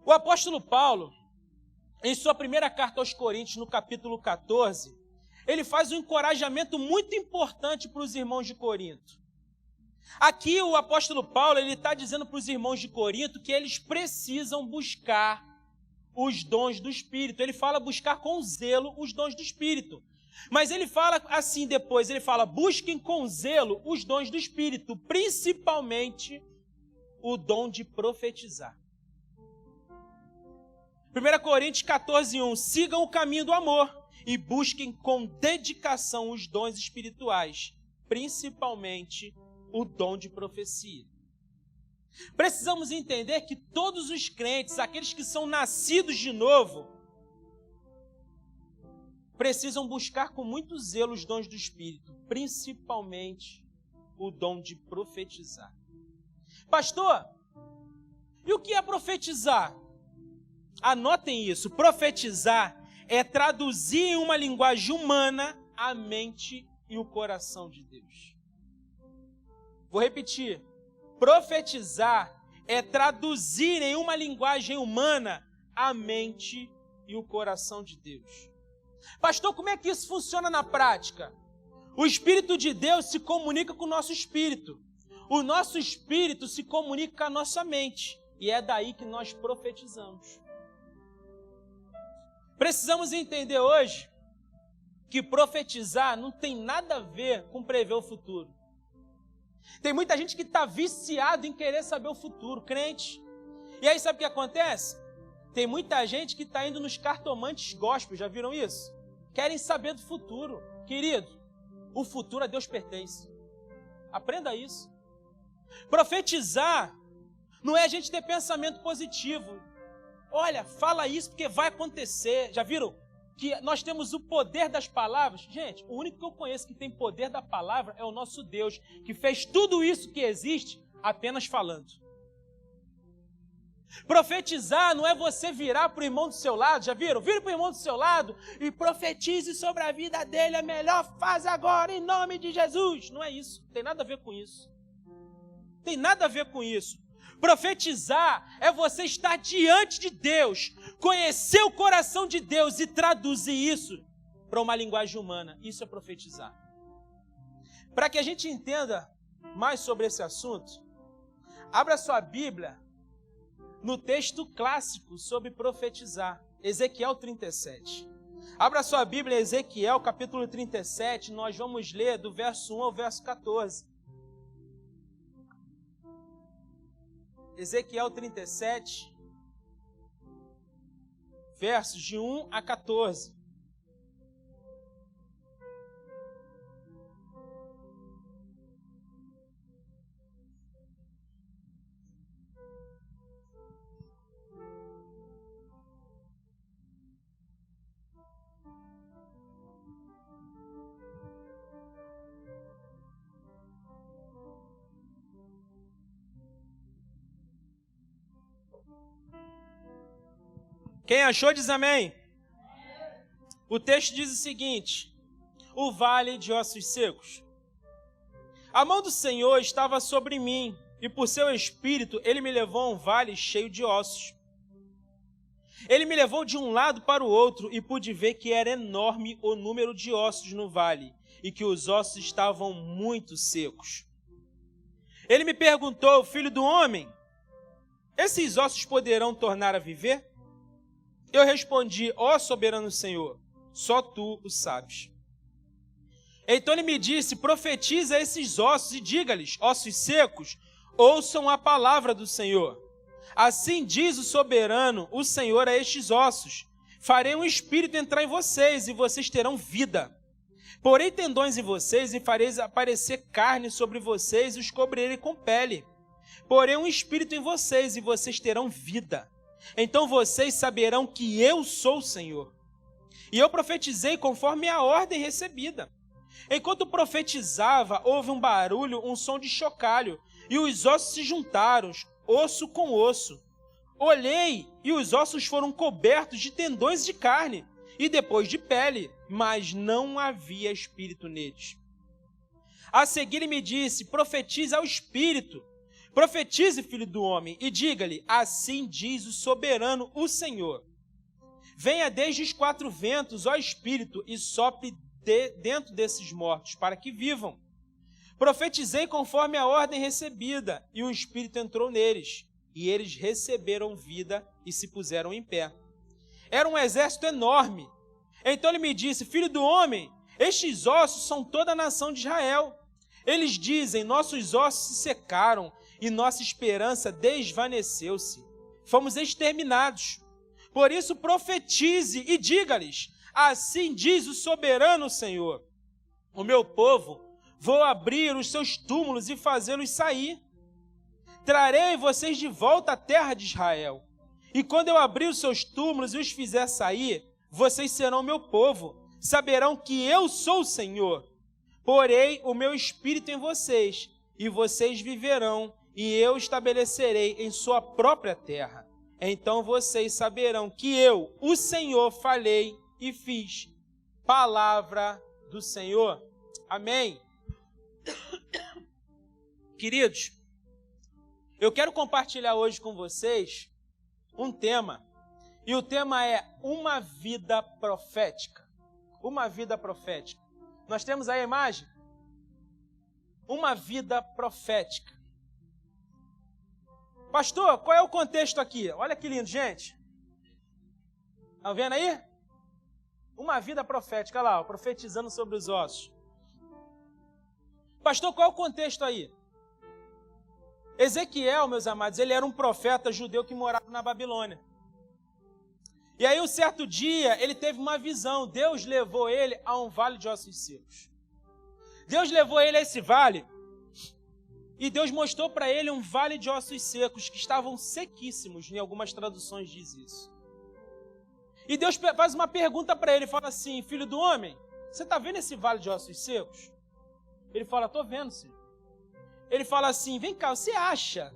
O apóstolo Paulo, em sua primeira carta aos Coríntios, no capítulo 14, ele faz um encorajamento muito importante para os irmãos de Corinto. Aqui o apóstolo Paulo está dizendo para os irmãos de Corinto que eles precisam buscar os dons do Espírito. Ele fala buscar com zelo os dons do Espírito. Mas ele fala assim depois, ele fala, busquem com zelo os dons do Espírito, principalmente o dom de profetizar. 1 Coríntios 14:1, sigam o caminho do amor e busquem com dedicação os dons espirituais, principalmente o dom de profecia. Precisamos entender que todos os crentes, aqueles que são nascidos de novo, precisam buscar com muito zelo os dons do Espírito, principalmente o dom de profetizar. Pastor, e o que é profetizar? Anotem isso, profetizar é traduzir em uma linguagem humana a mente e o coração de Deus. Vou repetir, profetizar é traduzir em uma linguagem humana a mente e o coração de Deus. Pastor, como é que isso funciona na prática? O Espírito de Deus se comunica com o nosso espírito. O nosso espírito se comunica com a nossa mente. E é daí que nós profetizamos. Precisamos entender hoje que profetizar não tem nada a ver com prever o futuro. Tem muita gente que está viciado em querer saber o futuro, crente. E aí sabe o que acontece? Tem muita gente que está indo nos cartomantes gospel, já viram isso? Querem saber do futuro. Querido, o futuro a Deus pertence. Aprenda isso. Profetizar não é a gente ter pensamento positivo. Olha, fala isso porque vai acontecer. Já viram que nós temos o poder das palavras? Gente, o único que eu conheço que tem poder da palavra é o nosso Deus, que fez tudo isso que existe apenas falando. Profetizar não é você virar para o irmão do seu lado, já viram? Vira para o irmão do seu lado e profetize sobre a vida dele, a melhor fase agora, em nome de Jesus. Não é isso, tem nada a ver com isso. Tem nada a ver com isso. Profetizar é você estar diante de Deus, conhecer o coração de Deus e traduzir isso para uma linguagem humana. Isso é profetizar. Para que a gente entenda mais sobre esse assunto, abra sua Bíblia no texto clássico sobre profetizar, Ezequiel 37. Abra sua Bíblia em Ezequiel, capítulo 37, nós vamos ler do verso 1 ao verso 14. Ezequiel 37, versos de 1 a 14. Quem achou diz amém. O texto diz o seguinte: o vale de ossos secos. A mão do Senhor estava sobre mim, e por seu espírito ele me levou a um vale cheio de ossos. Ele me levou de um lado para o outro, e pude ver que era enorme o número de ossos no vale, e que os ossos estavam muito secos. Ele me perguntou: filho do homem, esses ossos poderão tornar a viver? Eu respondi: ó soberano Senhor, só tu o sabes. Então ele me disse: profetiza a esses ossos e diga-lhes: ossos secos, ouçam a palavra do Senhor. Assim diz o soberano, o Senhor, a estes ossos: farei um espírito entrar em vocês, e vocês terão vida. Porei tendões em vocês, e farei aparecer carne sobre vocês, e os cobrirei com pele. Porei um espírito em vocês, e vocês terão vida. Então vocês saberão que eu sou o Senhor. E eu profetizei conforme a ordem recebida. Enquanto profetizava, houve um barulho, um som de chocalho, e os ossos se juntaram, osso com osso. Olhei, e os ossos foram cobertos de tendões de carne, e depois de pele, mas não havia espírito neles. A seguir ele me disse: profetiza ao espírito. Profetize, filho do homem, e diga-lhe, assim diz o soberano, o Senhor. Venha desde os 4 ventos, ó Espírito, e sopre dentro desses mortos, para que vivam. Profetizei conforme a ordem recebida, e o Espírito entrou neles, e eles receberam vida e se puseram em pé. Era um exército enorme. Então ele me disse, filho do homem, estes ossos são toda a nação de Israel. Eles dizem, nossos ossos se secaram, e nossa esperança desvaneceu-se. Fomos exterminados. Por isso profetize e diga-lhes, assim diz o soberano Senhor, o meu povo, vou abrir os seus túmulos e fazê-los sair. Trarei vocês de volta à terra de Israel. E quando eu abrir os seus túmulos e os fizer sair, vocês serão meu povo. Saberão que eu sou o Senhor. Porei o meu espírito em vocês, e vocês viverão, e eu estabelecerei em sua própria terra. Então vocês saberão que eu, o Senhor, falei e fiz. Palavra do Senhor. Amém. Queridos, eu quero compartilhar hoje com vocês um tema. E o tema é uma vida profética. Uma vida profética. Nós temos aí a imagem? Uma vida profética. Pastor, qual é o contexto aqui? Olha que lindo, gente. Estão vendo aí? Uma vida profética, olha lá, profetizando sobre os ossos. Pastor, qual é o contexto aí? Ezequiel, meus amados, ele era um profeta judeu que morava na Babilônia. E aí, um certo dia, ele teve uma visão. Deus levou ele a um vale de ossos secos. Deus levou ele a esse vale e Deus mostrou para ele um vale de ossos secos que estavam sequíssimos, em algumas traduções diz isso. E Deus faz uma pergunta para ele, fala assim, filho do homem, você está vendo esse vale de ossos secos? Ele fala, estou vendo, Senhor. Ele fala assim, vem cá, você acha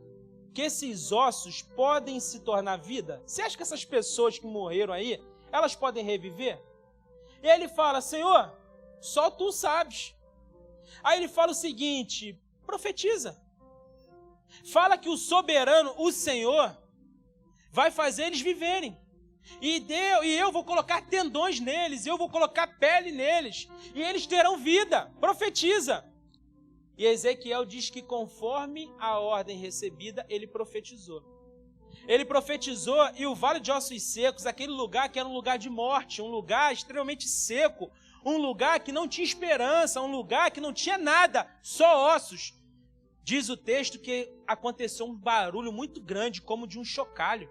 que esses ossos podem se tornar vida? Você acha que essas pessoas que morreram aí, elas podem reviver? E aí ele fala, Senhor, só tu sabes. Aí ele fala o seguinte, profetiza. Fala que o soberano, o Senhor, vai fazer eles viverem. E eu vou colocar tendões neles, eu vou colocar pele neles, e eles terão vida. Profetiza. E Ezequiel diz que conforme a ordem recebida, ele profetizou. Ele profetizou e o vale de ossos secos, aquele lugar que era um lugar de morte, um lugar extremamente seco, um lugar que não tinha esperança, um lugar que não tinha nada, só ossos. Diz o texto que aconteceu um barulho muito grande, como de um chocalho,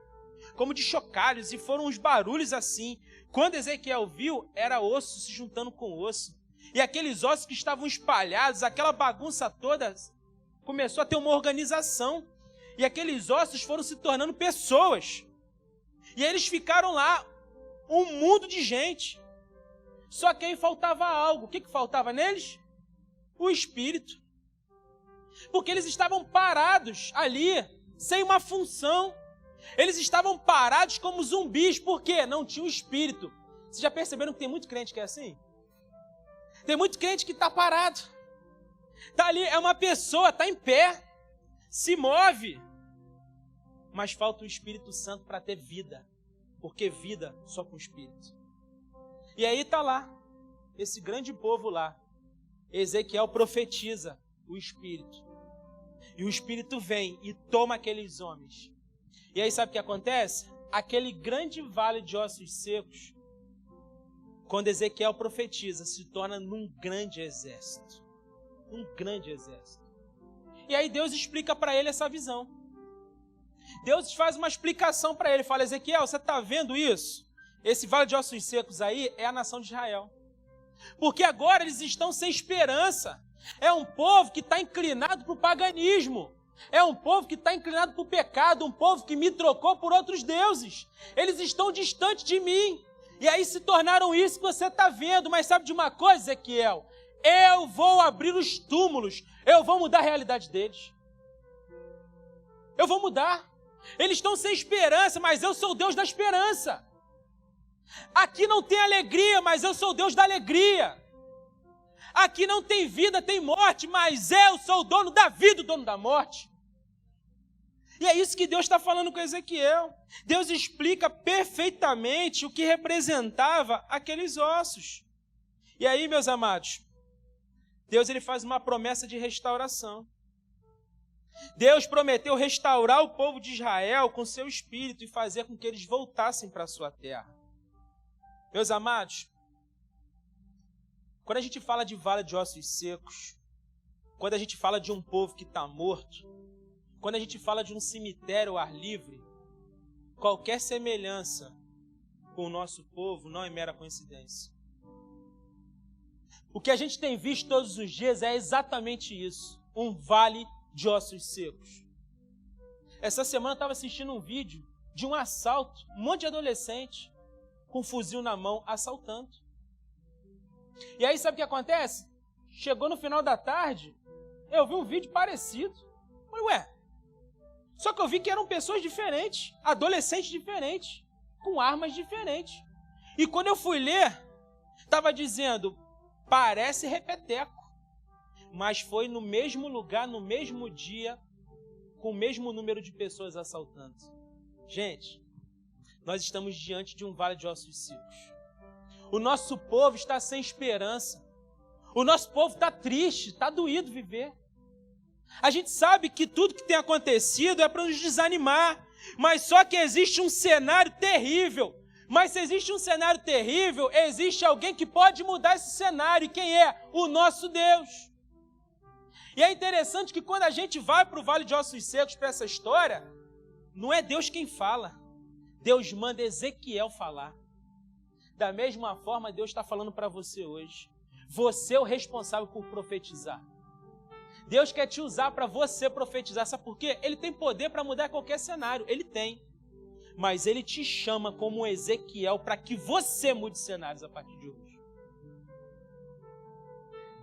como de chocalhos, e foram uns barulhos assim. Quando Ezequiel viu, era osso se juntando com osso. E aqueles ossos que estavam espalhados, aquela bagunça toda, começou a ter uma organização. E aqueles ossos foram se tornando pessoas. E eles ficaram lá, um mundo de gente. Só que aí faltava algo. O que faltava neles? O Espírito. Porque eles estavam parados ali, sem uma função. Eles estavam parados como zumbis, porque não tinha o Espírito. Vocês já perceberam que tem muito crente que é assim? Tem muito crente que está parado. Está ali, é uma pessoa, está em pé, se move, mas falta o Espírito Santo para ter vida, porque vida só com o Espírito. E aí está lá, esse grande povo lá, Ezequiel profetiza o Espírito, e o Espírito vem e toma aqueles homens. E aí sabe o que acontece? Aquele grande vale de ossos secos, quando Ezequiel profetiza, se torna num grande exército. Um grande exército. E aí Deus explica para ele essa visão. Deus faz uma explicação para ele. Fala, Ezequiel, você está vendo isso? Esse vale de ossos secos aí é a nação de Israel. Porque agora eles estão sem esperança. É um povo que está inclinado para o paganismo. É um povo que está inclinado para o pecado. Um povo que me trocou por outros deuses. Eles estão distantes de mim. E aí se tornaram isso que você está vendo. Mas sabe de uma coisa, Ezequiel? Eu vou abrir os túmulos. Eu vou mudar a realidade deles. Eu vou mudar. Eles estão sem esperança, mas eu sou o Deus da esperança. Aqui não tem alegria, mas eu sou o Deus da alegria. Aqui não tem vida, tem morte, mas eu sou o dono da vida, o dono da morte. E é isso que Deus está falando com Ezequiel. Deus explica perfeitamente o que representava aqueles ossos. E aí, meus amados, Deus ele faz uma promessa de restauração. Deus prometeu restaurar o povo de Israel com seu espírito e fazer com que eles voltassem para a sua terra. Meus amados, quando a gente fala de vale de ossos secos, quando a gente fala de um povo que está morto, quando a gente fala de um cemitério ao ar livre, qualquer semelhança com o nosso povo não é mera coincidência. O que a gente tem visto todos os dias é exatamente isso, um vale de ossos secos. Essa semana eu estava assistindo um vídeo de um assalto, um monte de adolescente com um fuzil na mão assaltando. E aí sabe o que acontece? Chegou no final da tarde, eu vi um vídeo parecido. Falei, ué, só que eu vi que eram pessoas diferentes, adolescentes diferentes, com armas diferentes. E quando eu fui ler, estava dizendo, parece repeteco, mas foi no mesmo lugar, no mesmo dia, com o mesmo número de pessoas assaltando. Gente, nós estamos diante de um vale de ossos secos. O nosso povo está sem esperança. O nosso povo está triste, está doído viver. A gente sabe que tudo que tem acontecido é para nos desanimar, mas só que existe um cenário terrível. Mas se existe um cenário terrível, existe alguém que pode mudar esse cenário. E quem é? O nosso Deus. E é interessante que quando a gente vai para o Vale de Ossos Secos, para essa história, não é Deus quem fala. Deus manda Ezequiel falar. Da mesma forma, Deus está falando para você hoje. Você é o responsável por profetizar. Deus quer te usar para você profetizar. Sabe por quê? Ele tem poder para mudar qualquer cenário. Ele tem. Mas Ele te chama como um Ezequiel para que você mude cenários a partir de hoje.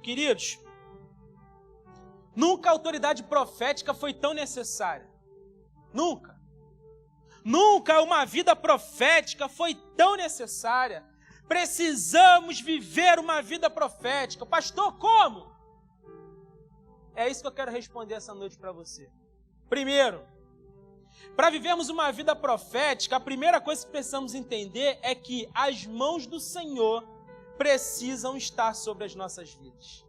Queridos, nunca a autoridade profética foi tão necessária. Nunca. Nunca uma vida profética foi tão necessária. Precisamos viver uma vida profética. Pastor, como? É isso que eu quero responder essa noite para você. Primeiro, para vivermos uma vida profética, a primeira coisa que precisamos entender é que as mãos do Senhor precisam estar sobre as nossas vidas.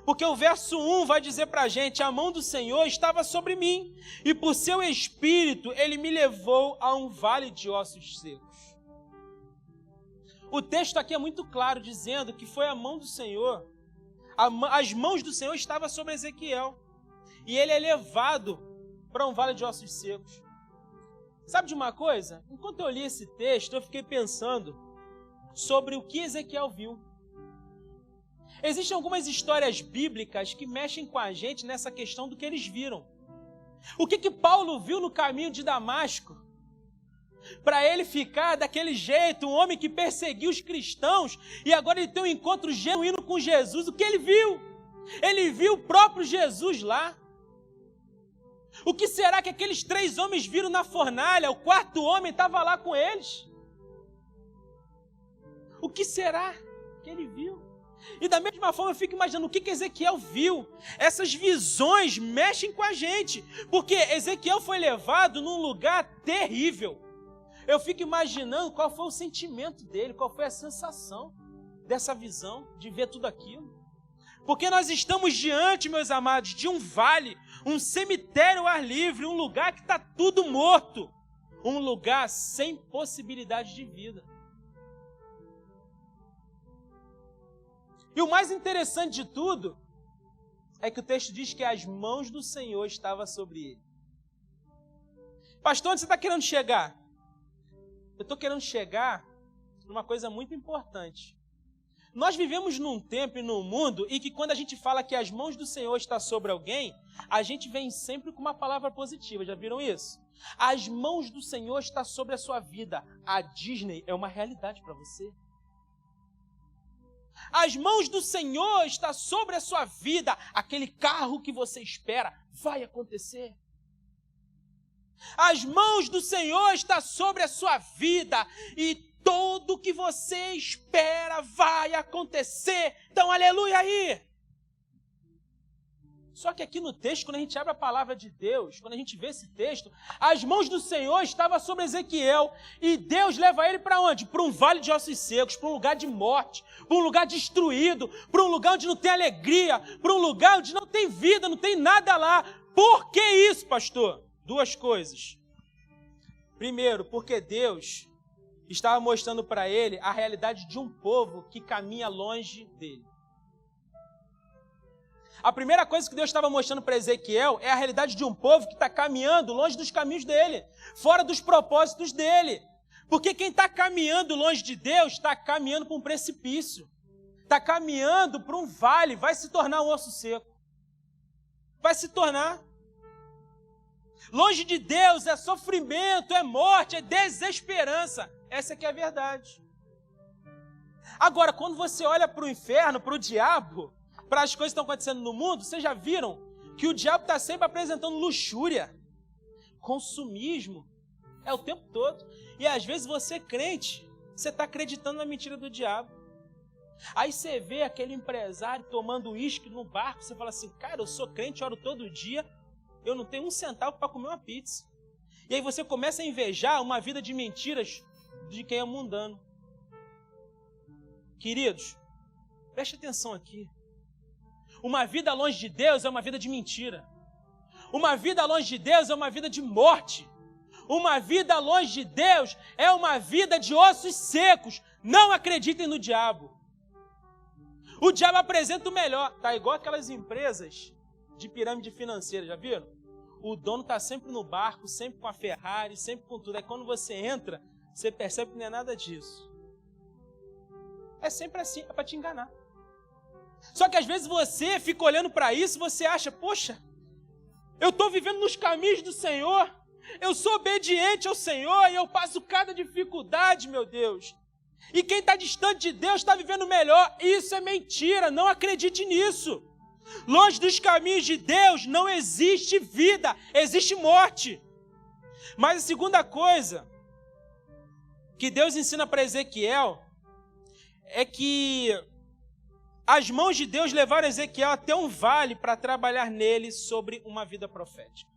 Porque o verso 1 vai dizer para a gente, a mão do Senhor estava sobre mim, e por seu Espírito Ele me levou a um vale de ossos secos. O texto aqui é muito claro, dizendo que foi a mão do Senhor, as mãos do Senhor estavam sobre Ezequiel, e ele é levado para um vale de ossos secos. Sabe de uma coisa? Enquanto eu li esse texto, eu fiquei pensando sobre o que Ezequiel viu. Existem algumas histórias bíblicas que mexem com a gente nessa questão do que eles viram. O que Paulo viu no caminho de Damasco? Para ele ficar daquele jeito, um homem que perseguiu os cristãos, e agora ele tem um encontro genuíno com Jesus. O que ele viu? Ele viu o próprio Jesus lá. O que será que aqueles 3 homens viram na fornalha? O 4º homem estava lá com eles. O que será que ele viu? E da mesma forma eu fico imaginando o que Ezequiel viu. Essas visões mexem com a gente, porque Ezequiel foi levado num lugar terrível. Eu fico imaginando qual foi o sentimento dele, qual foi a sensação dessa visão, de ver tudo aquilo. Porque nós estamos diante, meus amados, de um vale, um cemitério ao ar livre, um lugar que está tudo morto, um lugar sem possibilidade de vida. E o mais interessante de tudo é que o texto diz que as mãos do Senhor estavam sobre ele. Pastor, onde você está querendo chegar? Eu estou querendo chegar numa coisa muito importante. Nós vivemos num tempo e num mundo em que quando a gente fala que as mãos do Senhor estão sobre alguém, a gente vem sempre com uma palavra positiva. Já viram isso? As mãos do Senhor estão sobre a sua vida. A Disney é uma realidade para você. As mãos do Senhor estão sobre a sua vida. Aquele carro que você espera vai acontecer. As mãos do Senhor estão sobre a sua vida e tudo que você espera vai acontecer. Então, aleluia aí. Só que aqui no texto, quando a gente abre a palavra de Deus, quando a gente vê esse texto, as mãos do Senhor estavam sobre Ezequiel e Deus leva ele para onde? Para um vale de ossos secos, para um lugar de morte, para um lugar destruído, para um lugar onde não tem alegria, para um lugar onde não tem vida, não tem nada lá. Por que isso, pastor? Duas coisas. Primeiro, porque Deus estava mostrando para ele a realidade de um povo que caminha longe dele. A primeira coisa que Deus estava mostrando para Ezequiel é a realidade de um povo que está caminhando longe dos caminhos dele, fora dos propósitos dele. Porque quem está caminhando longe de Deus está caminhando para um precipício, está caminhando para um vale, vai se tornar um osso seco. Vai se tornar. Longe de Deus é sofrimento, é morte, é desesperança. Essa que é a verdade. Agora, quando você olha para o inferno, para o diabo, para as coisas que estão acontecendo no mundo, vocês já viram que o diabo está sempre apresentando luxúria, consumismo, é o tempo todo. E às vezes você, crente, você está acreditando na mentira do diabo. Aí você vê aquele empresário tomando uísque no barco, você fala assim, cara, eu sou crente, oro todo dia, eu não tenho um centavo para comer uma pizza. E aí você começa a invejar uma vida de mentiras de quem é mundano. Queridos, preste atenção aqui. Uma vida longe de Deus é uma vida de mentira. Uma vida longe de Deus é uma vida de morte. Uma vida longe de Deus é uma vida de ossos secos. Não acreditem no diabo. O diabo apresenta o melhor. Tá igual aquelas empresas de pirâmide financeira, já viram? O dono está sempre no barco, sempre com a Ferrari, sempre com tudo. Aí quando você entra, você percebe que não é nada disso. É sempre assim, é para te enganar. Só que às vezes você fica olhando para isso e você acha, poxa, eu estou vivendo nos caminhos do Senhor, eu sou obediente ao Senhor e eu passo cada dificuldade, meu Deus. E quem está distante de Deus está vivendo melhor. Isso é mentira, não acredite nisso. Longe dos caminhos de Deus não existe vida, existe morte. Mas a segunda coisa que Deus ensina para Ezequiel é que as mãos de Deus levaram Ezequiel até um vale para trabalhar nele sobre uma vida profética.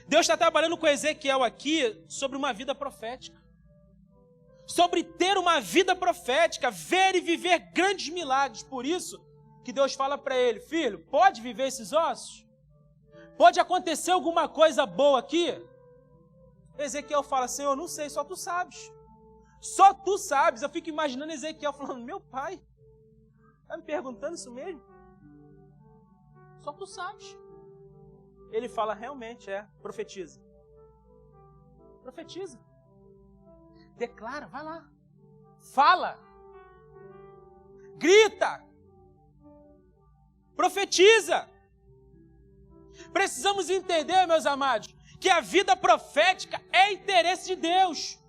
Deus está trabalhando com Ezequiel aqui sobre uma vida profética. Sobre ter uma vida profética, ver e viver grandes milagres. Por isso que Deus fala para ele, filho, pode viver esses ossos? Pode acontecer alguma coisa boa aqui? Ezequiel fala, Senhor, não sei, só tu sabes. Só tu sabes. Eu fico imaginando Ezequiel falando, meu pai, está me perguntando isso mesmo? Só tu sabes. Ele fala, realmente profetiza. Profetiza. Declara, vai lá. Fala. Grita. Profetiza. Precisamos entender, meus amados, que a vida profética é interesse de Deus.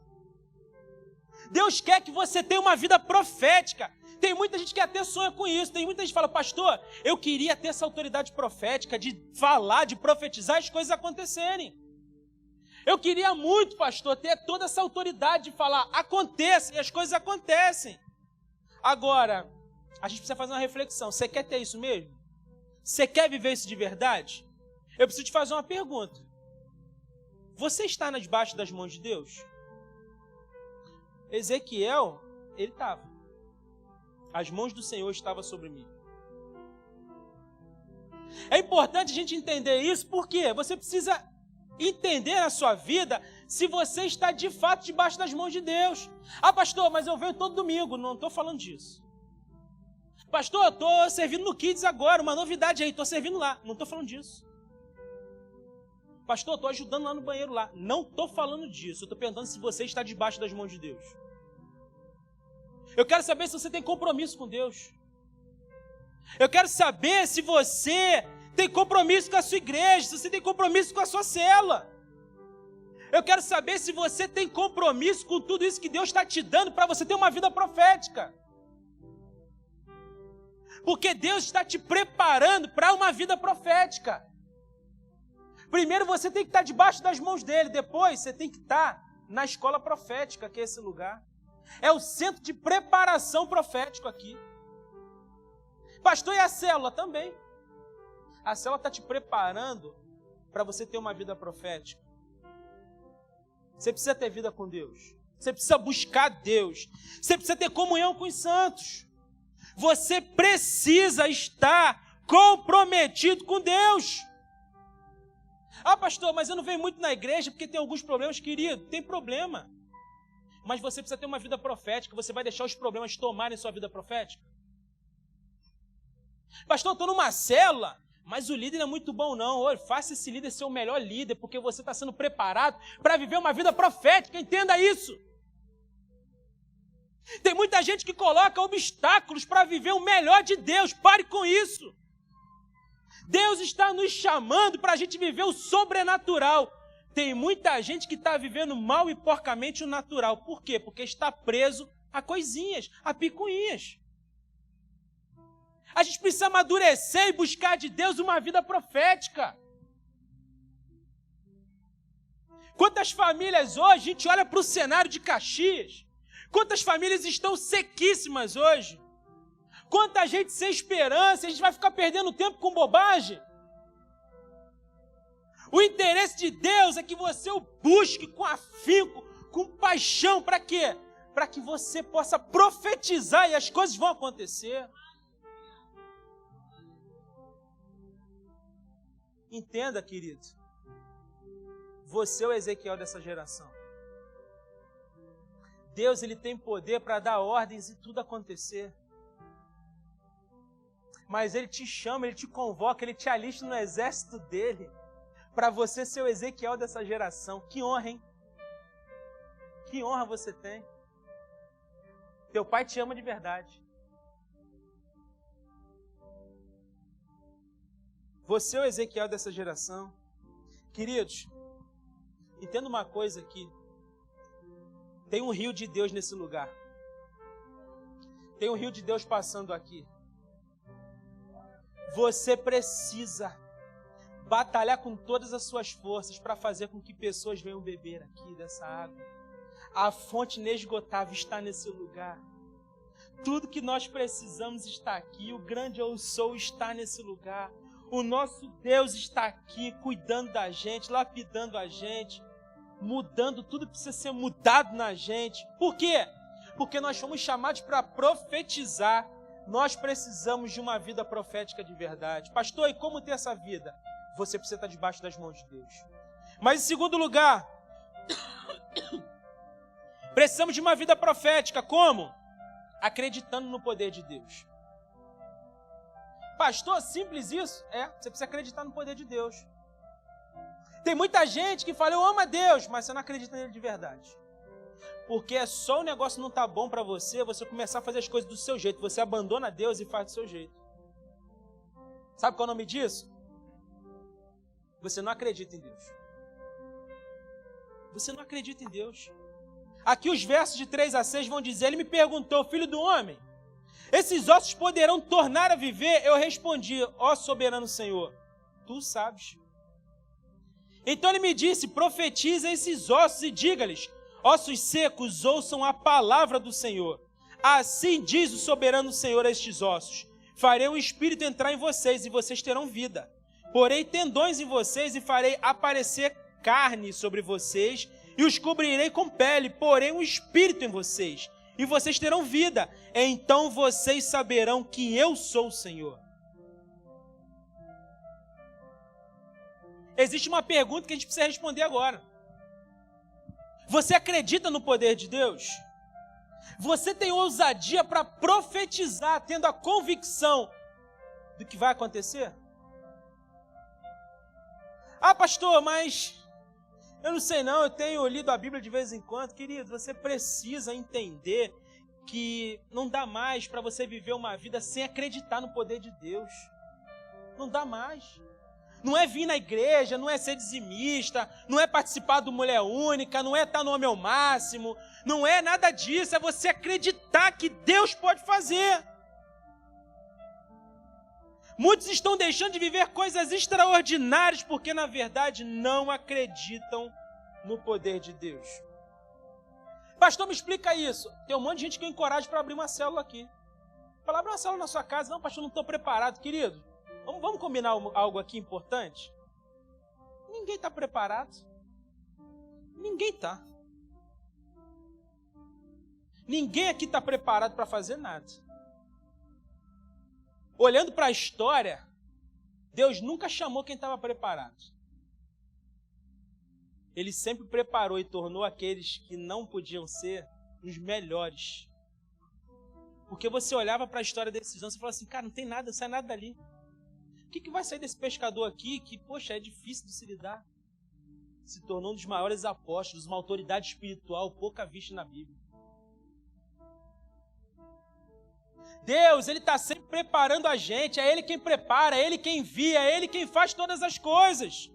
Deus quer que você tenha uma vida profética. Tem muita gente que até sonha com isso. Tem muita gente que fala, pastor, eu queria ter essa autoridade profética de falar, de profetizar as coisas acontecerem. Eu queria muito, pastor, ter toda essa autoridade de falar, aconteça, e as coisas acontecem. Agora, a gente precisa fazer uma reflexão. Você quer ter isso mesmo? Você quer viver isso de verdade? Eu preciso te fazer uma pergunta. Você está debaixo das mãos de Deus? Ezequiel, ele estava. As mãos do Senhor estavam sobre mim. É importante a gente entender isso, porque você precisa entender na sua vida se você está de fato debaixo das mãos de Deus. Ah, pastor, mas eu venho todo domingo. Não estou falando disso. Pastor, eu estou servindo no Kids agora, uma novidade aí, estou servindo lá. Não estou falando disso. Pastor, eu estou ajudando lá no banheiro lá. Não estou falando disso. Eu estou perguntando se você está debaixo das mãos de Deus. Eu quero saber se você tem compromisso com Deus. Eu quero saber se você tem compromisso com a sua igreja, se você tem compromisso com a sua célula. Eu quero saber se você tem compromisso com tudo isso que Deus está te dando para você ter uma vida profética. Porque Deus está te preparando para uma vida profética. Primeiro você tem que estar debaixo das mãos dele, depois você tem que estar na escola profética, que é esse lugar. É o centro de preparação profético aqui. Pastor, e a célula também? A célula está te preparando para você ter uma vida profética. Você precisa ter vida com Deus. Você precisa buscar Deus. Você precisa ter comunhão com os santos. Você precisa estar comprometido com Deus. Ah, pastor, mas eu não venho muito na igreja porque tem alguns problemas. Querido, tem problema. Mas você precisa ter uma vida profética. Você vai deixar os problemas tomarem sua vida profética? Pastor, eu estou numa célula, mas o líder não é muito bom não. Olha, faça esse líder ser o melhor líder, porque você está sendo preparado para viver uma vida profética. Entenda isso. Tem muita gente que coloca obstáculos para viver o melhor de Deus. Pare com isso. Deus está nos chamando para a gente viver o sobrenatural. Tem muita gente que está vivendo mal e porcamente o natural. Por quê? Porque está preso a coisinhas, a picuinhas. A gente precisa amadurecer e buscar de Deus uma vida profética. Quantas famílias hoje, a gente olha para o cenário de Caxias, quantas famílias estão sequíssimas hoje, quanta gente sem esperança, a gente vai ficar perdendo tempo com bobagem. O interesse de Deus é que você o busque com afinco, com paixão, para quê? Para que você possa profetizar e as coisas vão acontecer. Entenda, querido, você é o Ezequiel dessa geração. Deus, ele tem poder para dar ordens e tudo acontecer. Mas ele te chama, ele te convoca, ele te alista no exército dele, para você ser o Ezequiel dessa geração. Que honra, hein? Que honra você tem. Teu pai te ama de verdade. Você é o Ezequiel dessa geração. Queridos, entenda uma coisa aqui. Tem um rio de Deus nesse lugar. Tem um rio de Deus passando aqui. Você precisa batalhar com todas as suas forças para fazer com que pessoas venham beber aqui dessa água. A fonte inesgotável está nesse lugar. Tudo que nós precisamos está aqui. O grande Eu Sou está nesse lugar. O nosso Deus está aqui cuidando da gente, lapidando a gente, mudando tudo que precisa ser mudado na gente. Por quê? Porque nós fomos chamados para profetizar. Nós precisamos de uma vida profética de verdade. Pastor, e como ter essa vida? Você precisa estar debaixo das mãos de Deus. Mas em segundo lugar, precisamos de uma vida profética. Como? Acreditando no poder de Deus. Pastor, simples isso? Você precisa acreditar no poder de Deus. Tem muita gente que fala, eu amo a Deus, mas você não acredita nele de verdade. Porque é só o negócio não tá bom para você começar a fazer as coisas do seu jeito. Você abandona Deus e faz do seu jeito. Sabe qual é o nome disso? Você não acredita em Deus. Você não acredita em Deus. Aqui os versos de 3 a 6 vão dizer, ele me perguntou, filho do homem, esses ossos poderão tornar a viver? Eu respondi, ó soberano Senhor, tu sabes. Então ele me disse, profetiza esses ossos e diga-lhes, ossos secos, ouçam a palavra do Senhor. Assim diz o soberano Senhor a estes ossos, farei um espírito entrar em vocês e vocês terão vida. Porei tendões em vocês e farei aparecer carne sobre vocês e os cobrirei com pele, porém um espírito em vocês e vocês terão vida. Então vocês saberão que eu sou o Senhor. Existe uma pergunta que a gente precisa responder agora. Você acredita no poder de Deus? Você tem ousadia para profetizar, tendo a convicção do que vai acontecer? Ah, pastor, mas eu não sei não, eu tenho lido a Bíblia de vez em quando. Querido, você precisa entender que não dá mais para você viver uma vida sem acreditar no poder de Deus. Não dá mais. Não é vir na igreja, não é ser dizimista, não é participar do Mulher Única, não é estar no Homem ao Máximo, não é nada disso, é você acreditar que Deus pode fazer. Muitos estão deixando de viver coisas extraordinárias porque, na verdade, não acreditam no poder de Deus. Pastor, me explica isso. Tem um monte de gente que eu encorajo para abrir uma célula aqui. Falar, abra uma célula na sua casa. Não, pastor, não estou preparado. Querido, vamos combinar algo aqui importante? Ninguém está preparado. Ninguém está. Ninguém aqui está preparado para fazer nada. Olhando para a história, Deus nunca chamou quem estava preparado. Ele sempre preparou e tornou aqueles que não podiam ser os melhores. Porque você olhava para a história desses anos e falava assim, cara, não tem nada, não sai nada dali. O que vai sair desse pescador aqui que, poxa, é difícil de se lidar? Se tornou um dos maiores apóstolos, uma autoridade espiritual pouca vista na Bíblia. Deus, Ele está sempre preparando a gente, é Ele quem prepara, é Ele quem envia, é Ele quem faz todas as coisas.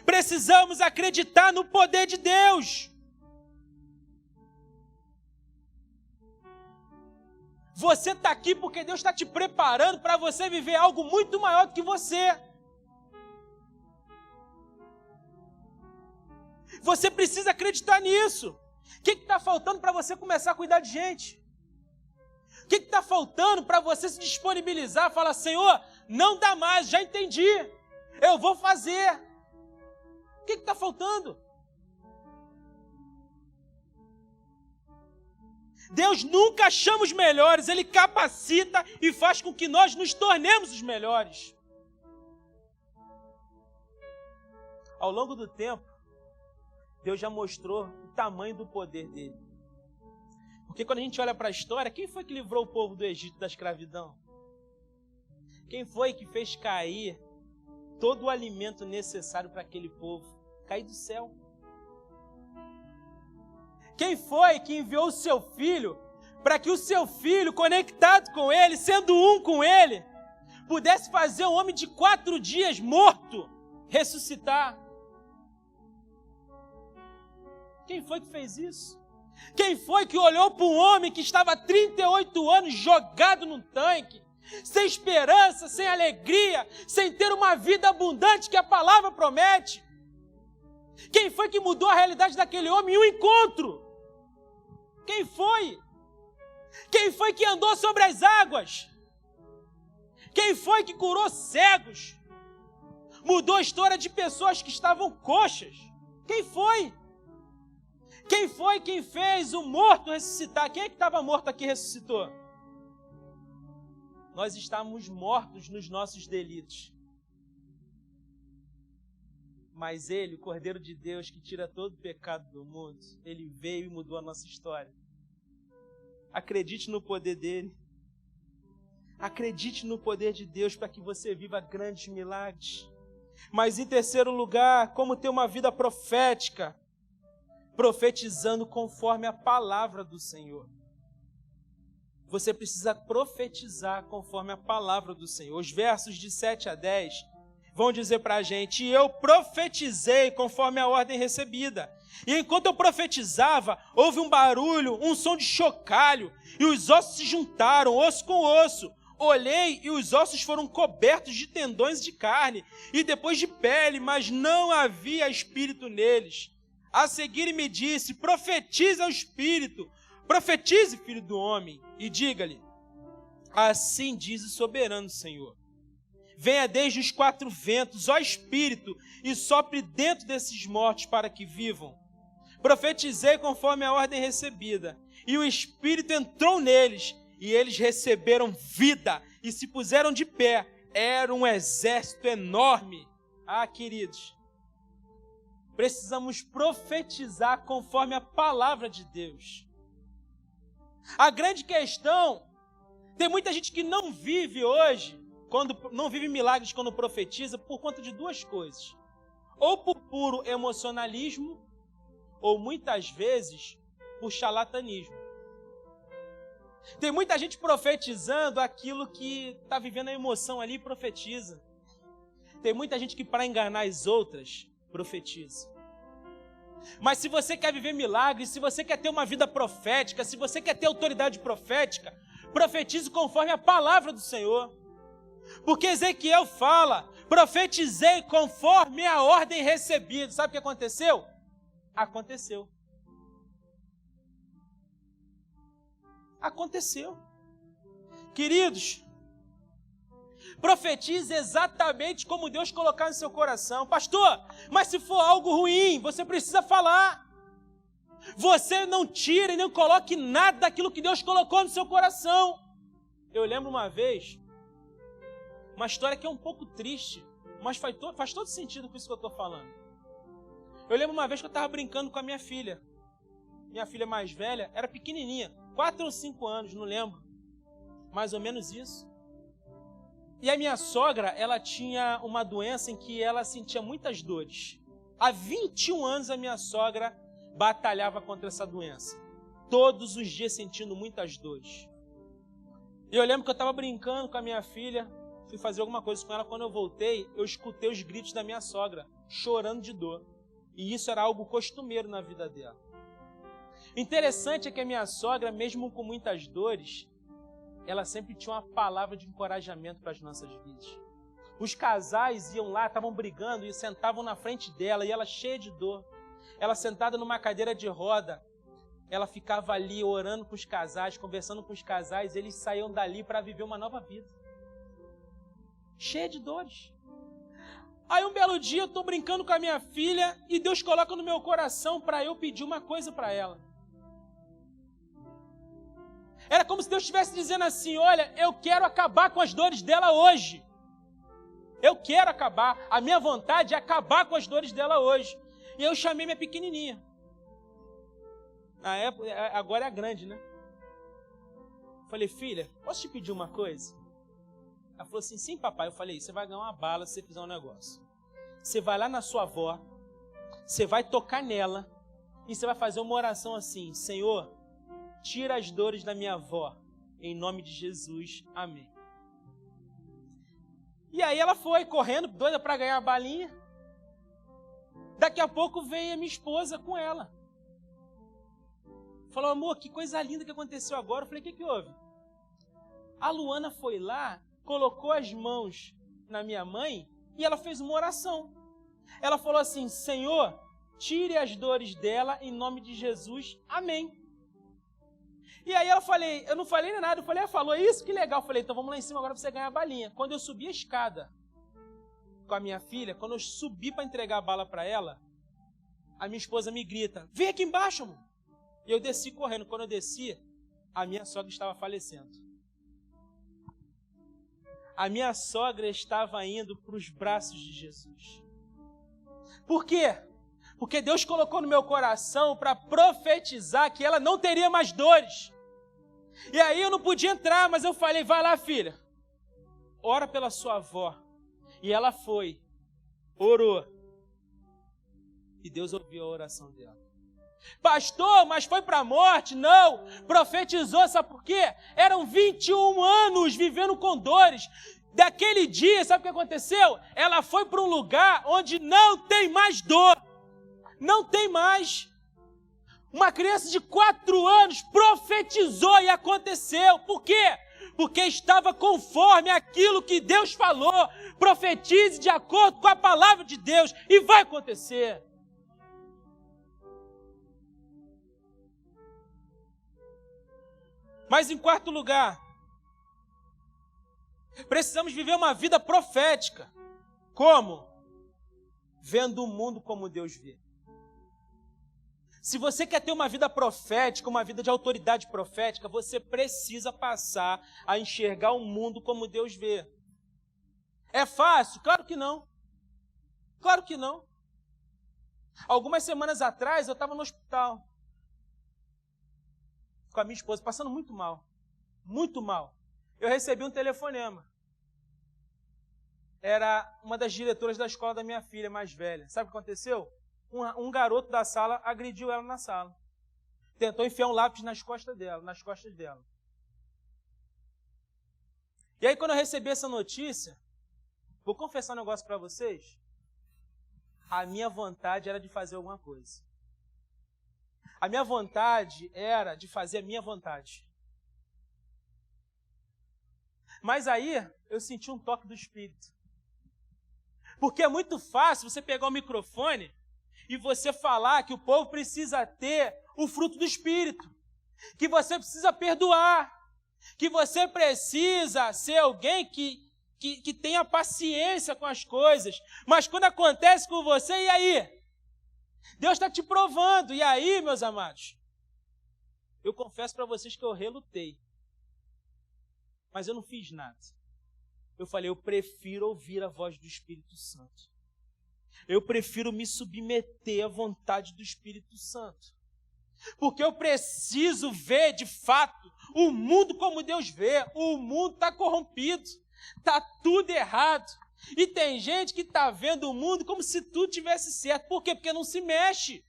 Precisamos acreditar no poder de Deus. Você está aqui porque Deus está te preparando para você viver algo muito maior do que você. Você precisa acreditar nisso. O que está faltando para você começar a cuidar de gente? O que está faltando para você se disponibilizar? Falar, Senhor, não dá mais, já entendi. Eu vou fazer. O que está faltando? Deus nunca chama os melhores, Ele capacita e faz com que nós nos tornemos os melhores. Ao longo do tempo, Deus já mostrou o tamanho do poder dele. Porque quando a gente olha para a história, quem foi que livrou o povo do Egito da escravidão? Quem foi que fez cair todo o alimento necessário para aquele povo? Cair do céu. Quem foi que enviou o seu filho para que o seu filho, conectado com ele, sendo um com ele, pudesse fazer um homem de 4 dias morto ressuscitar? Quem foi que fez isso? Quem foi que olhou para um homem que estava há 38 anos jogado num tanque, sem esperança, sem alegria, sem ter uma vida abundante que a palavra promete? Quem foi que mudou a realidade daquele homem em um encontro? Quem foi? Quem foi que andou sobre as águas? Quem foi que curou cegos? Mudou a história de pessoas que estavam coxas? Quem foi? Quem foi quem fez o morto ressuscitar? Quem é que estava morto aqui e ressuscitou? Nós estávamos mortos nos nossos delitos. Mas Ele, o Cordeiro de Deus, que tira todo o pecado do mundo, Ele veio e mudou a nossa história. Acredite no poder dEle. Acredite no poder de Deus para que você viva grandes milagres. Mas em terceiro lugar, como ter uma vida profética? Profetizando conforme a palavra do Senhor. Você precisa profetizar conforme a palavra do Senhor. Os versos de 7 a 10 vão dizer para a gente, e eu profetizei conforme a ordem recebida. E enquanto eu profetizava, houve um barulho, um som de chocalho, e os ossos se juntaram, osso com osso. Olhei e os ossos foram cobertos de tendões de carne, e depois de pele, mas não havia espírito neles. A seguir me disse, profetize ao Espírito, profetize, filho do homem, e diga-lhe, assim diz o soberano Senhor. Venha desde os 4 ventos, ó Espírito, e sopre dentro desses mortos para que vivam. Profetizei conforme a ordem recebida, e o Espírito entrou neles, e eles receberam vida, e se puseram de pé. Era um exército enorme. Ah, queridos, precisamos profetizar conforme a palavra de Deus. A grande questão, tem muita gente que não vive hoje, não vive milagres quando profetiza, por conta de 2 coisas. Ou por puro emocionalismo, ou muitas vezes por charlatanismo. Tem muita gente profetizando aquilo que está vivendo a emoção ali e profetiza. Tem muita gente que, para enganar as outras, profetiza. Mas se você quer viver milagres, se você quer ter uma vida profética, se você quer ter autoridade profética, profetize conforme a palavra do Senhor. Porque Ezequiel fala, profetizei conforme a ordem recebida. Sabe o que aconteceu? Aconteceu. Queridos, profetize exatamente como Deus colocar no seu coração. Pastor, mas se for algo ruim, você precisa falar. Você não tire nem coloque nada daquilo que Deus colocou no seu coração. Eu lembro uma vez, uma história que é um pouco triste, mas faz todo sentido com isso que eu estou falando. Eu lembro uma vez que eu estava brincando com a minha filha. Minha filha mais velha era pequenininha, 4 ou 5 anos, não lembro. Mais ou menos isso. E a minha sogra, ela tinha uma doença em que ela sentia muitas dores. Há 21 anos a minha sogra batalhava contra essa doença. Todos os dias sentindo muitas dores. E eu lembro que eu estava brincando com a minha filha, fui fazer alguma coisa com ela. Quando eu voltei, eu escutei os gritos da minha sogra, chorando de dor. E isso era algo costumeiro na vida dela. Interessante é que a minha sogra, mesmo com muitas dores, ela sempre tinha uma palavra de encorajamento para as nossas vidas. Os casais iam lá, estavam brigando e sentavam na frente dela, e ela cheia de dor. Ela sentada numa cadeira de roda, ela ficava ali orando com os casais, conversando com os casais, eles saíam dali para viver uma nova vida. Cheia de dores. Aí um belo dia eu estou brincando com a minha filha e Deus coloca no meu coração para eu pedir uma coisa para ela. Era como se Deus estivesse dizendo assim, olha, eu quero acabar com as dores dela hoje. Eu quero acabar. A minha vontade é acabar com as dores dela hoje. E eu chamei minha pequenininha. Na época, agora é a grande, né? Falei, filha, posso te pedir uma coisa? Ela falou assim, sim, papai. Eu falei, você vai ganhar uma bala se você fizer um negócio. Você vai lá na sua avó, você vai tocar nela e você vai fazer uma oração assim, Senhor, tira as dores da minha avó, em nome de Jesus, amém. E aí ela foi correndo, doida para ganhar a balinha. Daqui a pouco veio a minha esposa com ela. Falou, amor, que coisa linda que aconteceu agora. Eu falei, o que houve? A Luana foi lá, colocou as mãos na minha mãe e ela fez uma oração. Ela falou assim, Senhor, tire as dores dela em nome de Jesus, amém. E aí eu não falei nem nada, eu falei, falou isso? Que legal. Eu falei, então vamos lá em cima agora para você ganhar a balinha. Quando eu subi a escada com a minha filha, quando eu subi para entregar a bala para ela, a minha esposa me grita, vem aqui embaixo, amor. E eu desci correndo. Quando eu desci, a minha sogra estava falecendo. A minha sogra estava indo para os braços de Jesus. Por quê? Porque Deus colocou no meu coração para profetizar que ela não teria mais dores. E aí eu não podia entrar, mas eu falei, vai lá, filha, ora pela sua avó. E ela foi, orou. E Deus ouviu a oração dela. Pastor, mas foi para a morte? Não, profetizou, sabe por quê? Eram 21 anos vivendo com dores. Daquele dia, sabe o que aconteceu? Ela foi para um lugar onde não tem mais dor. Não tem mais. Uma criança de 4 anos profetizou e aconteceu. Por quê? Porque estava conforme aquilo que Deus falou. Profetize de acordo com a palavra de Deus e vai acontecer. Mas em quarto lugar, precisamos viver uma vida profética. Como? Vendo o mundo como Deus vê. Se você quer ter uma vida profética, uma vida de autoridade profética, você precisa passar a enxergar o mundo como Deus vê. É fácil? Claro que não. Claro que não. Algumas semanas atrás eu estava no hospital com a minha esposa, passando muito mal. Muito mal. Eu recebi um telefonema. Era uma das diretoras da escola da minha filha mais velha. Sabe o que aconteceu? Um garoto da sala agrediu ela na sala. Tentou enfiar um lápis nas costas dela. E aí quando eu recebi essa notícia, vou confessar um negócio para vocês. A minha vontade era de fazer alguma coisa. A minha vontade era de fazer a minha vontade. Mas aí eu senti um toque do Espírito. Porque é muito fácil você pegar o microfone e você falar que o povo precisa ter o fruto do Espírito. Que você precisa perdoar. que você precisa ser alguém que tenha paciência com as coisas. Mas quando acontece com você, e aí? Deus está te provando. E aí, meus amados? Eu confesso para vocês que eu relutei. Mas eu não fiz nada. Eu falei, eu prefiro ouvir a voz do Espírito Santo. Eu prefiro me submeter à vontade do Espírito Santo. Porque eu preciso ver, de fato, o mundo como Deus vê. O mundo está corrompido. Está tudo errado. E tem gente que está vendo o mundo como se tudo tivesse certo. Por quê? Porque não se mexe.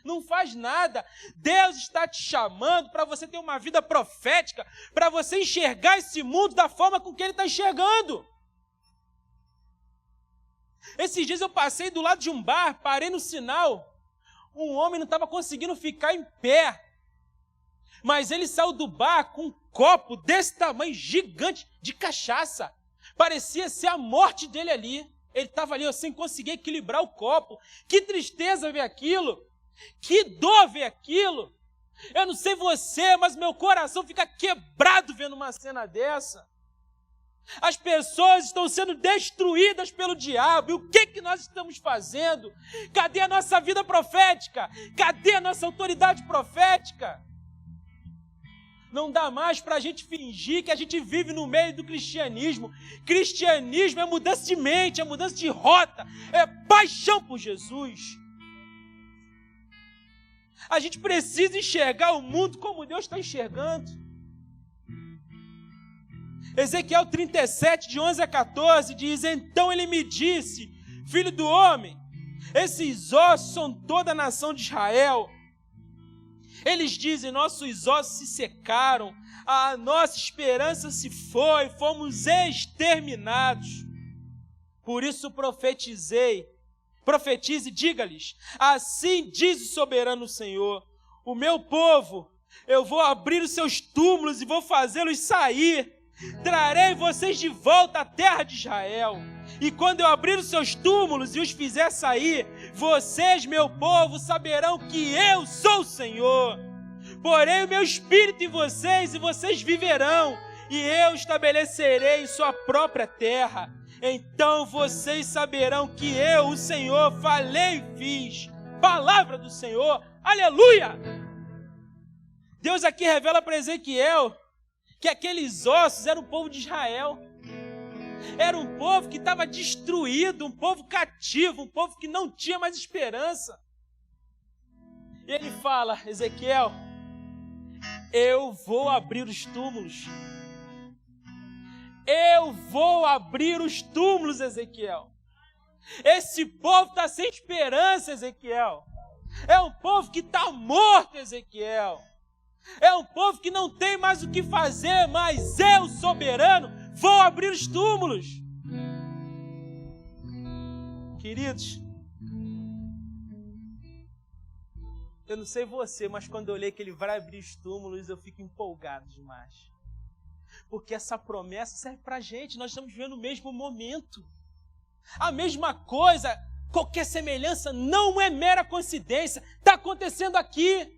Não faz nada. Deus está te chamando para você ter uma vida profética, para você enxergar esse mundo da forma com que Ele está enxergando. Esses dias eu passei do lado de um bar, parei no sinal, um homem não estava conseguindo ficar em pé, mas ele saiu do bar com um copo desse tamanho, gigante, de cachaça. Parecia ser a morte dele ali. Ele estava ali sem conseguir equilibrar o copo. Que tristeza ver aquilo. Que dor ver aquilo. Eu não sei você, mas meu coração fica quebrado vendo uma cena dessa. As pessoas estão sendo destruídas pelo diabo. E o que nós estamos fazendo? Cadê a nossa vida profética? Cadê a nossa autoridade profética? Não dá mais para a gente fingir que a gente vive no meio do cristianismo. Cristianismo é mudança de mente, é mudança de rota, é paixão por Jesus. A gente precisa enxergar o mundo como Deus está enxergando. Ezequiel 37, de 11 a 14, diz: então ele me disse, filho do homem, esses ossos são toda a nação de Israel. Eles dizem, nossos ossos se secaram, a nossa esperança se foi, fomos exterminados. Por isso profetize, diga-lhes, assim diz o soberano Senhor, o meu povo, eu vou abrir os seus túmulos e vou fazê-los sair, trarei vocês de volta à terra de Israel, e quando eu abrir os seus túmulos e os fizer sair, vocês, meu povo, saberão que eu sou o Senhor. Porém o meu espírito em vocês, e vocês viverão, e eu estabelecerei em sua própria terra. Então vocês saberão que eu, o Senhor, falei e fiz. Palavra do Senhor, aleluia! Deus aqui revela para Ezequiel que aqueles ossos eram o povo de Israel. Era um povo que estava destruído, um povo cativo, um povo que não tinha mais esperança. E ele fala, Ezequiel, eu vou abrir os túmulos. Eu vou abrir os túmulos, Ezequiel. Esse povo está sem esperança, Ezequiel. É um povo que está morto, Ezequiel. É um povo que não tem mais o que fazer, mas eu, soberano, vou abrir os túmulos. Queridos, eu não sei você, mas quando eu leio que ele vai abrir os túmulos, eu fico empolgado demais. Porque essa promessa serve para a gente, nós estamos vivendo o mesmo momento. A mesma coisa, qualquer semelhança não é mera coincidência, está acontecendo aqui.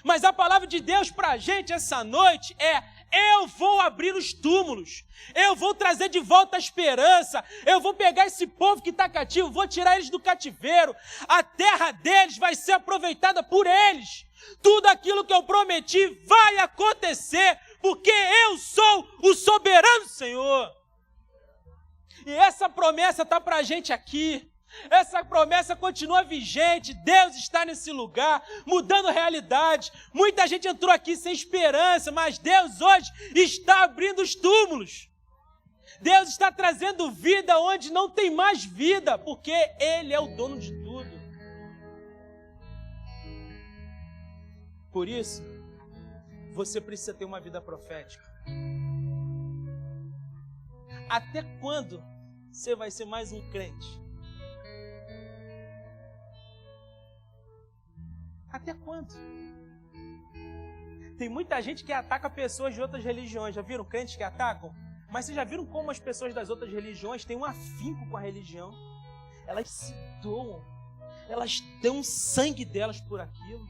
Mas a palavra de Deus para a gente essa noite é: eu vou abrir os túmulos, eu vou trazer de volta a esperança, eu vou pegar esse povo que está cativo, vou tirar eles do cativeiro, a terra deles vai ser aproveitada por eles. Tudo aquilo que eu prometi vai acontecer, porque eu sou o soberano Senhor. E essa promessa está para a gente aqui. Essa promessa continua vigente, Deus está nesse lugar, mudando realidade. Muita gente entrou aqui sem esperança, mas Deus hoje está abrindo os túmulos. Deus está trazendo vida onde não tem mais vida, porque Ele é o dono de tudo. Por isso, você precisa ter uma vida profética. Até quando você vai ser mais um crente? Até quando? Tem muita gente que ataca pessoas de outras religiões. Já viram crentes que atacam? Mas vocês já viram como as pessoas das outras religiões têm um afinco com a religião? Elas se doam. Elas dão o sangue delas por aquilo.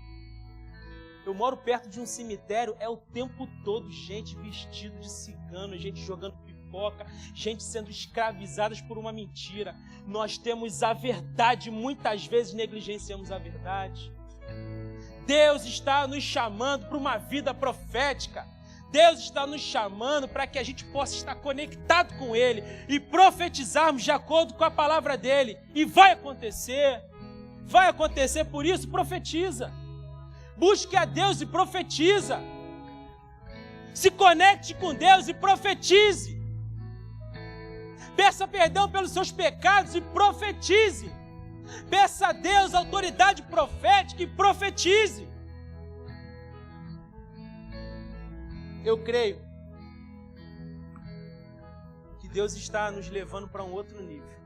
Eu moro perto de um cemitério, é o tempo todo gente vestida de cigano, gente jogando pipoca, gente sendo escravizadas por uma mentira. Nós temos a verdade, muitas vezes negligenciamos a verdade. Deus está nos chamando para uma vida profética. Deus está nos chamando para que a gente possa estar conectado com Ele e profetizarmos de acordo com a palavra dEle. E vai acontecer, por isso profetiza. Busque a Deus e profetiza. Se conecte com Deus e profetize. Peça perdão pelos seus pecados e profetize. Peça a Deus autoridade profética e profetize. Eu creio que Deus está nos levando para um outro nível.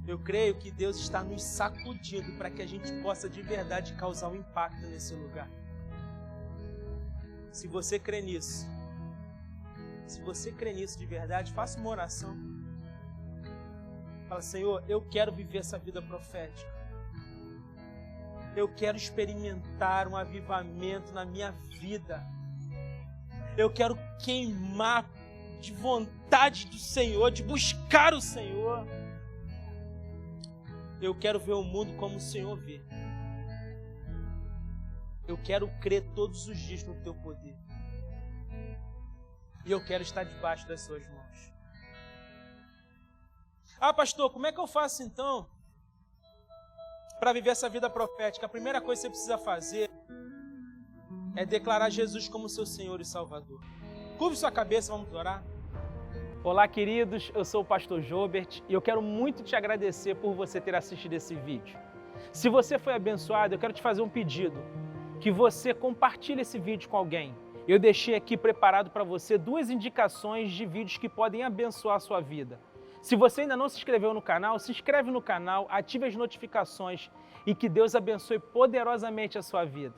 Eu creio que Deus está nos sacudindo para que a gente possa de verdade causar um impacto nesse lugar. Se você crê nisso, de verdade, faça uma oração. Fala, Senhor, eu quero viver essa vida profética. Eu quero experimentar um avivamento na minha vida. Eu quero queimar de vontade do Senhor, de buscar o Senhor. Eu quero ver o mundo como o Senhor vê. Eu quero crer todos os dias no Teu poder. E eu quero estar debaixo das Suas mãos. Ah, pastor, como é que eu faço então para viver essa vida profética? A primeira coisa que você precisa fazer é declarar Jesus como seu Senhor e Salvador. Curve sua cabeça, vamos orar. Olá, queridos, eu sou o pastor Jobert e eu quero muito te agradecer por você ter assistido esse vídeo. Se você foi abençoado, eu quero te fazer um pedido, que você compartilhe esse vídeo com alguém. Eu deixei aqui preparado para você 2 indicações de vídeos que podem abençoar a sua vida. Se você ainda não se inscreveu no canal, se inscreve no canal, ative as notificações e que Deus abençoe poderosamente a sua vida.